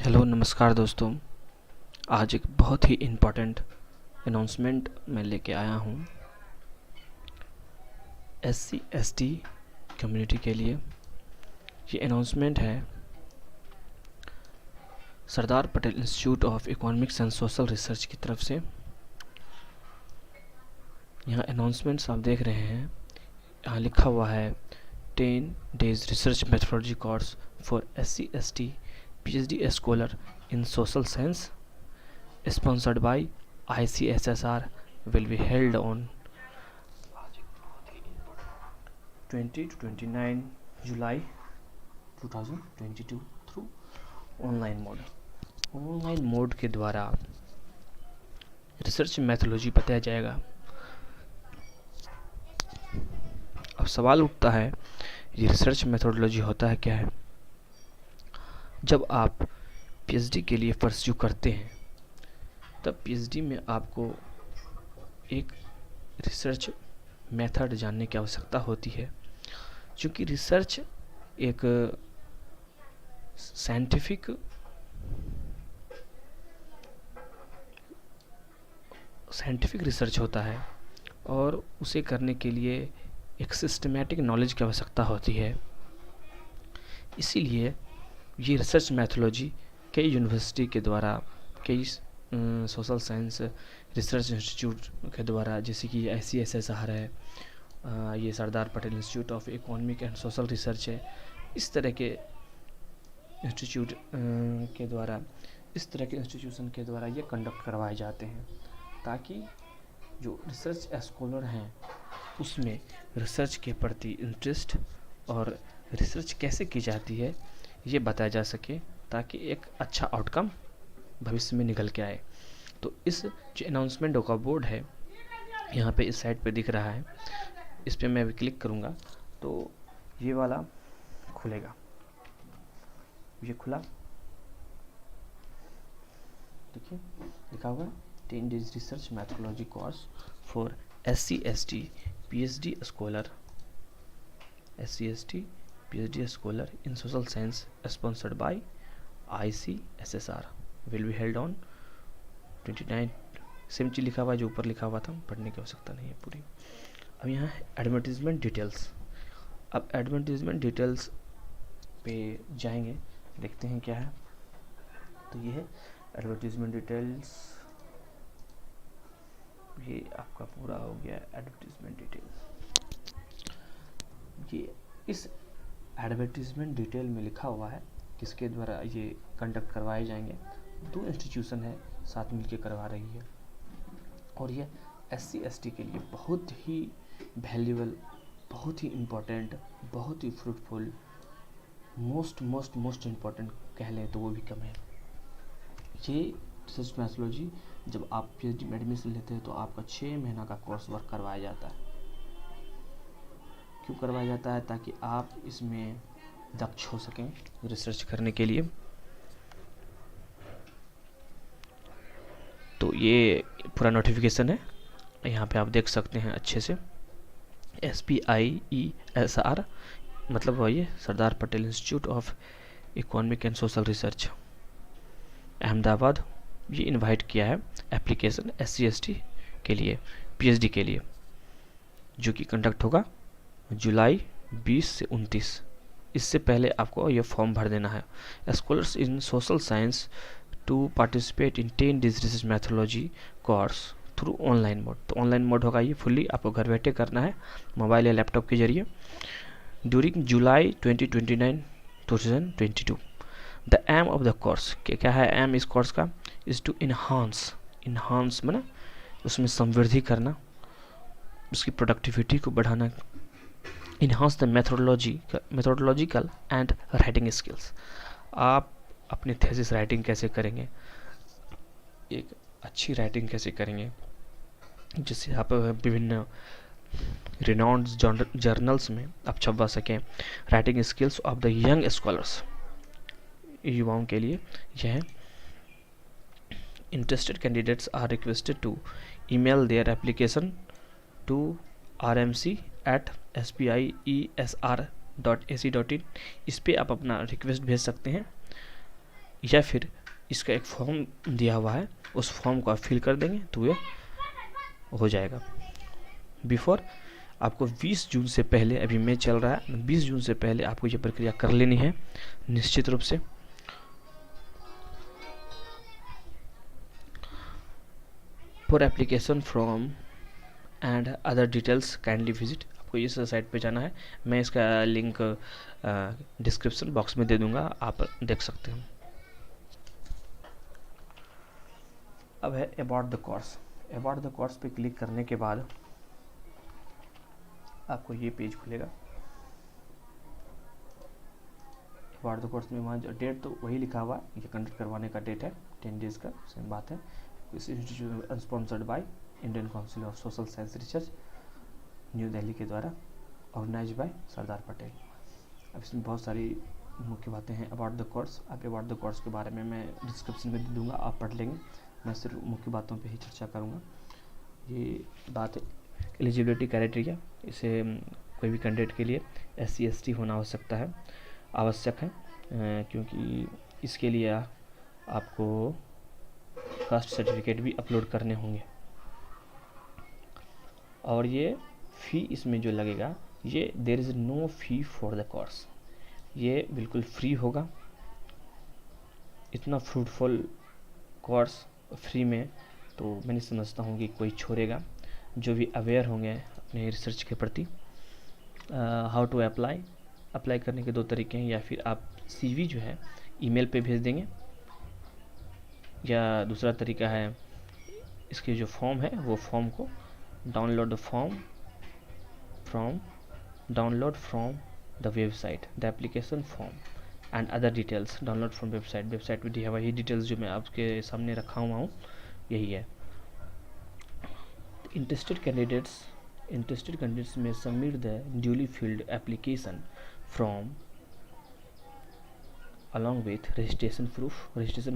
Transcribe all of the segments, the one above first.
Hello नमस्कार दोस्तों। आज एक बहुत ही इम्पोर्टेंट अनाउंसमेंट मैं लेके आया हूँ SC/ST कम्युनिटी के लिए। ये अनाउंसमेंट है Sardar Patel institute of economics and social research की तरफ से। यहाँ अनाउंसमेंट्स आप देख रहे हैं, यहाँ लिखा हुआ है 10 days research methodology course for SC/ST PhD scholar in social science sponsored by ICSSR will be held on 20 to 29 July 2022 through online mode. Online mode के द्वारा रिसर्च मैथोलॉजी बताया जाएगा। अब सवाल उठता है, ये रिसर्च मैथोडोलॉजी होता है क्या है? जब आप पीएचडी के लिए परस्यू करते हैं तब पीएचडी में आपको एक रिसर्च मेथड जानने की आवश्यकता होती है, क्योंकि रिसर्च एक साइंटिफिक रिसर्च होता है और उसे करने के लिए एक सिस्टमैटिक नॉलेज की आवश्यकता होती है। इसीलिए ये रिसर्च मैथोलॉजी कई यूनिवर्सिटी के द्वारा, कई सोशल साइंस रिसर्च इंस्टीट्यूट के द्वारा, जैसे कि ICSSR है, ये Sardar Patel institute of economic and social research है, इस तरह के इंस्टीट्यूट के द्वारा, इस तरह के इंस्टीट्यूशन के द्वारा ये कंडक्ट करवाए जाते हैं, ताकि जो रिसर्च स्कॉलर हैं उसमें रिसर्च के प्रति इंटरेस्ट और रिसर्च कैसे की जाती है ये बताया जा सके, ताकि एक अच्छा आउटकम भविष्य में निकल के आए। तो इस जो अनाउंसमेंट का बोर्ड है यहाँ पे इस साइड पे दिख रहा है, इस पे मैं अभी क्लिक करूँगा तो ये वाला खुलेगा। ये खुला, देखिए लिखा हुआ 10 days research methodology course for SC/ST PhD scholar, SC/ST PhD scholar in social science sponsored by ICSSR will be held on 29। Same चीज लिखा हुआ है जो ऊपर लिखा हुआ था, पढ़ने की आवश्यकता नहीं है पूरी। अब यहाँ है एडवर्टीजमेंट डिटेल्स। अब एडवर्टीजमेंट डिटेल्स पे जाएंगे, देखते हैं क्या है। तो ये है एडवर्टीजमेंट डिटेल्स, ये आपका पूरा हो गया एडवर्टीजमेंट डिटेल्स। ये इस एडवर्टीजमेंट डिटेल में लिखा हुआ है किसके द्वारा ये कंडक्ट करवाए जाएंगे। 2 इंस्टीट्यूशन है साथ मिलकर करवा रही है, और ये SC/ST के लिए बहुत ही वैल्यूएबल, बहुत ही इम्पोर्टेंट, बहुत ही फ्रूटफुल, मोस्ट इम्पोर्टेंट कह लें तो वो भी कम है। ये रिसर्च मैथोलॉजी जब आप PhD में एडमिशन लेते हैं तो आपका 6 महीना का कोर्स वर्क करवाया जाता है। क्यों करवाया जाता है? ताकि आप इसमें दक्ष हो सकें रिसर्च करने के लिए। तो ये पूरा नोटिफिकेशन है, यहाँ पे आप देख सकते हैं अच्छे से। SPIESR मतलब वही Sardar Patel institute of economic and social research Ahmedabad, ये इनवाइट किया है एप्लीकेशन SC/ST के लिए, PhD के लिए, जो कि कंडक्ट होगा जुलाई 20 से 29। इससे पहले आपको ये फॉर्म भर देना है। Scholars in social science to participate in 10 days research methodology course through online mode. तो ऑनलाइन मोड होगा ये, फुल्ली आपको घर बैठे करना है मोबाइल या लैपटॉप के जरिए, during July 2022। The aim of the course, क्या है एम इस कोर्स का? इज टू इन्हांस माना उसमें संवृद्धि करना, उसकी प्रोडक्टिविटी को बढ़ाना, enhance the methodological and writing skills. आप अपनी थीसिस राइटिंग कैसे करेंगे, एक अच्छी राइटिंग कैसे करेंगे, जिससे आप विभिन्न रिनाउंड जर्नल्स में आप छपवा सकें। Writing skills of the young scholars, युवाओं के लिए यह है। Interested candidates are requested to email their application to rmc@spiesr.ac.in। इस पे आप अपना रिक्वेस्ट भेज सकते हैं या फिर इसका एक फॉर्म दिया हुआ है, उस फॉर्म को आप फिल कर देंगे तो ये हो जाएगा। बिफोर आपको 20 जून से पहले, अभी मई चल रहा है, 20 जून से पहले आपको ये प्रक्रिया कर लेनी है निश्चित रूप से। For application from and other details kindly visit, आपको इस साइट पे जाना है। मैं इसका लिंक डिस्क्रिप्शन बॉक्स में दे दूंगा, आप देख सकते हैं। अब है about the course. About the course पे क्लिक करने के बाद आपको ये पेज खुलेगा। अबाउट द कोर्स में वहाँ जो डेट तो वही लिखा हुआ है, ये कंडक्ट करवाने का डेट है 10 डेज का, सेम बात है। इस institute sponsored by Indian council of social science research, new Delhi के द्वारा, ऑर्गेनाइज बाय सरदार पटेल। अब इसमें बहुत सारी मुख्य बातें हैं अबाउट द कोर्स। आप अबाउट द कोर्स के बारे में मैं डिस्क्रिप्शन में दे दूँगा, आप पढ़ लेंगे। मैं सिर्फ मुख्य बातों पे ही चर्चा करूँगा। ये बात है एलिजिबिलिटी क्राइटेरिया, इसे कोई भी कैंडिडेट के लिए SC ST होना आवश्यक है, क्योंकि इसके लिए आपको कास्ट सर्टिफिकेट भी अपलोड करने होंगे। और ये फ़ी इसमें जो लगेगा, ये there is no fee for the course, ये बिल्कुल फ्री होगा। इतना फ्रूटफुल कोर्स फ्री में तो मैं नहीं समझता हूँ कि कोई छोड़ेगा, जो भी अवेयर होंगे अपने रिसर्च के प्रति। हाउ टू अप्लाई करने के 2 तरीके हैं, या फिर आप CV जो है ईमेल पे भेज देंगे, या दूसरा तरीका है इसके जो फॉर्म है वो फॉर्म को download from the website, the application form and other details download from website में दिया हुआ ये डिटेल्स जो मैं आपके सामने रखा हुआ हूँ, यही है। इंटरेस्टेड कैंडिडेट्स में submit the duly field application from along with registration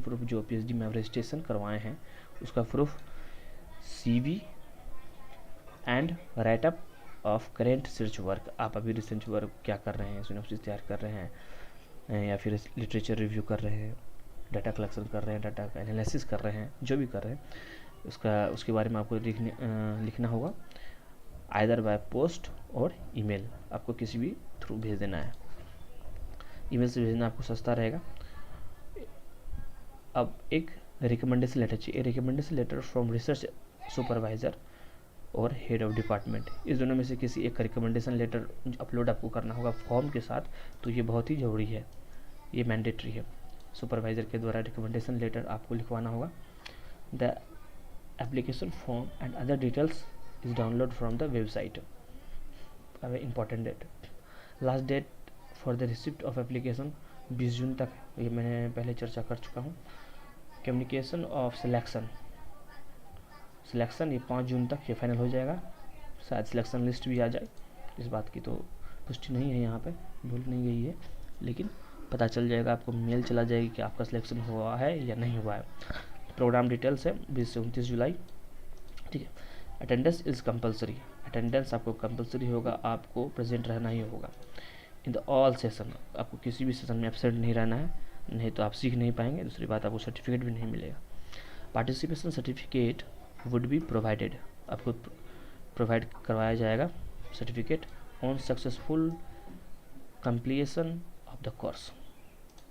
proof जो PhD में रजिस्ट्रेशन करवाए हैं उसका proof, CV and right up of current research work. आप अभी रिसर्च वर्क क्या कर रहे हैं, सिनॉप्सिस तैयार कर रहे हैं या फिर लिटरेचर रिव्यू कर रहे हैं, डाटा कलेक्शन कर रहे हैं, डाटा का एनालिसिस कर रहे हैं, जो भी कर रहे हैं उसके बारे में आपको लिखना होगा। आइदर बाय पोस्ट और ईमेल, आपको किसी भी थ्रू भेज देना है। ईमेल से भेजना आपको सस्ता रहेगा। अब एक रिकमेंडेशन लेटर चाहिए, recommendation letter from research supervisor और हेड ऑफ डिपार्टमेंट, इस दोनों में से किसी एक का रिकमेंडेशन लेटर अपलोड आपको करना होगा फॉर्म के साथ, तो ये बहुत ही ज़रूरी है, ये मैंडेटरी है। सुपरवाइज़र के द्वारा रिकमेंडेशन लेटर आपको लिखवाना होगा। The application form and other details is download from the website. अब important date, last date for the receipt of application 20 June तक, ये मैंने पहले चर्चा कर चुका हूँ। कम्युनिकेशन ऑफ सिलेक्शन ये 5 जून तक ये फाइनल हो जाएगा। शायद सिलेक्शन लिस्ट भी आ जाए, इस बात की तो पुष्टि नहीं है, यहाँ पे भूल नहीं गई है, लेकिन पता चल जाएगा, आपको मेल चला जाएगी कि आपका सिलेक्शन हुआ है या नहीं हुआ है। प्रोग्राम डिटेल्स है 20 से 29 जुलाई, ठीक है। अटेंडेंस इज़ कंपलसरी, अटेंडेंस आपको कंपलसरी होगा, आपको प्रेजेंट रहना ही होगा इन द ऑल सेशन। आपको किसी भी सेशन में एब्सेंट नहीं रहना है, नहीं तो आप सीख नहीं पाएंगे। दूसरी बात, आपको सर्टिफिकेट भी नहीं मिलेगा। Participation certificate would be provided, आपको प्रोवाइड करवाया जाएगा certificate on successful completion of the course,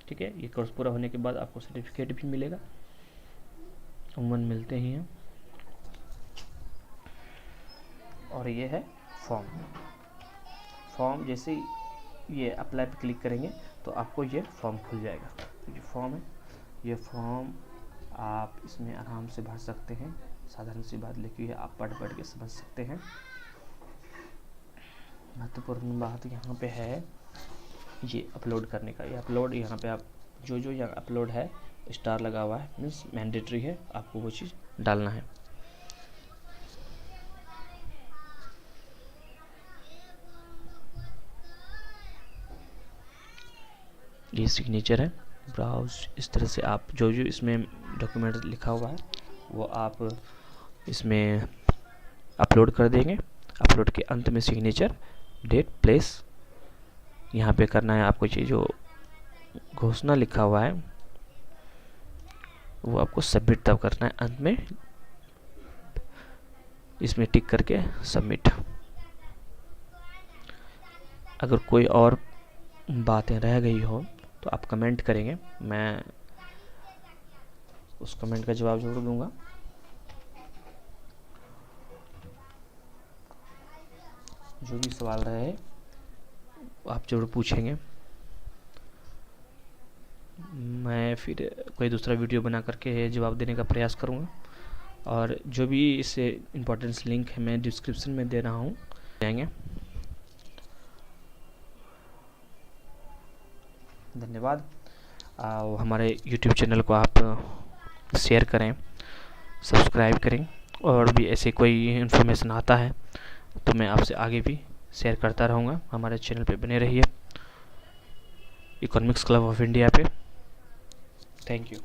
ठीक है। ये कोर्स पूरा होने के बाद आपको सर्टिफिकेट भी मिलेगा, अमूमन मिलते ही हैं। और ये है फॉर्म जैसे ये अप्लाई पे क्लिक करेंगे तो आपको ये फॉर्म खुल जाएगा। तो ये फॉर्म है, ये फॉर्म आप इसमें आराम से भर सकते हैं, साधारण सी बात लिखी है, आप पढ़ के समझ सकते हैं। महत्वपूर्ण बात यहाँ पे है ये अपलोड करने का, ये अपलोड यहाँ पे आप जो यहाँ अपलोड है स्टार लगा हुआ है, मीन्स मैंडेटरी है, आपको वो चीज़ डालना है। ये सिग्नेचर है, ब्राउज, इस तरह से आप जो इसमें डॉक्यूमेंट लिखा हुआ है वो आप इसमें अपलोड कर देंगे। अपलोड के अंत में सिग्नेचर, डेट, प्लेस यहाँ पे करना है आपको। ये जो घोषणा लिखा हुआ है वो आपको सबमिट तब करना है, अंत में इसमें टिक करके सबमिट। अगर कोई और बातें रह गई हो तो आप कमेंट करेंगे, मैं उस कमेंट का जवाब जरूर दूंगा। जो भी सवाल रहे आप जरूर पूछेंगे, मैं फिर कोई दूसरा वीडियो बना करके जवाब देने का प्रयास करूँगा। और जो भी इससे इम्पोर्टेंस लिंक है मैं डिस्क्रिप्शन में दे रहा हूँ, जाएंगे। धन्यवाद। हमारे YouTube चैनल को आप शेयर करें, सब्सक्राइब करें, और भी ऐसे कोई इन्फॉर्मेशन आता है तो मैं आपसे आगे भी शेयर करता रहूँगा। हमारे चैनल पे बने रहिए, इकोनॉमिक्स क्लब ऑफ इंडिया पे। Thank you.